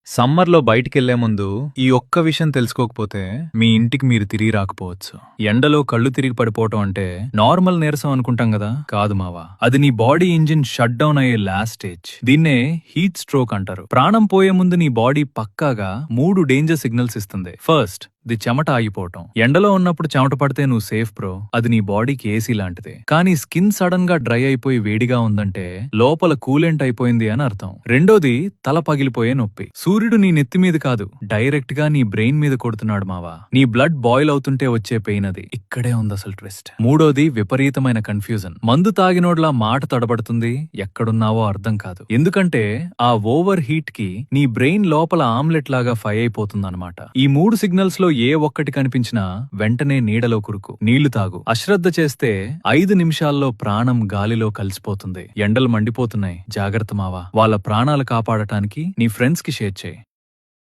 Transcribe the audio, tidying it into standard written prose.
సమ్మర్‌లో బయటికెళ్లే ముందు ఈ ఒక్క విషయం తెలుసుకోకపోతే మీ ఇంటికి మీరు తిరిగి రాకపోవచ్చు. ఎండలో కళ్ళు తిరిగి పడిపోవటం అంటే నార్మల్ నీరసం అనుకుంటాం గదా! కాదు మావా. అది నీ బాడీ ఇంజిన్ షట్ డౌన్ అయ్యే లాస్ట్ స్టేజ్. దీన్నే హీట్ స్ట్రోక్ అంటారు. ప్రాణం పోయే ముందు నీ బాడీ పక్కాగా 3 డేంజర్ సిగ్నల్స్ ఇస్తుంది. ఫస్ట్, ది చెమట ఆగిపోవటం. ఎండలో ఉన్నప్పుడు చెమట పడితే నువ్వు సేఫ్ బ్రో. అది నీ బాడీకి ఏసీ లాంటిదే. కానీ స్కిన్ సడన్ గా డ్రై అయిపోయి వేడిగా ఉందంటే లోపల కూలెంట్ అయిపోయింది అని అర్థం. రెండోది, తల పగిలిపోయే నొప్పి. సూర్యుడు నీ నెత్తి మీద కాదు, డైరెక్ట్ గా నీ బ్రెయిన్ మీద కొడుతున్నాడు మావా. నీ బ్లడ్ బాయిల్ అవుతుంటే వచ్చే పెయిన్ అది. ఇక్కడే ఉంది అసలు ట్విస్ట్. మూడోది, విపరీతమైన కన్ఫ్యూజన్. మందు తాగినోడ్లా మాట తడబడుతుంది, ఎక్కడున్నావో అర్థం కాదు. ఎందుకంటే ఆ ఓవర్ హీట్ కి నీ బ్రెయిన్ లోపల ఆమ్లెట్ లాగా ఫై అయిపోతుందన్నమాట. ఈ 3 సిగ్నల్స్ లో ఏ ఒక్కటి కనిపించినా వెంటనే నీడలో కురుకు, నీళ్లు తాగు. అశ్రద్ధ చేస్తే 5 నిమిషాల్లో ప్రాణం గాలిలో కలిసిపోతుంది. ఎండలు మండిపోతున్నాయి, జాగ్రత్త మావా. వాళ్ళ ప్రాణాలు కాపాడటానికి నీ ఫ్రెండ్స్ కి షేర్ చేయి.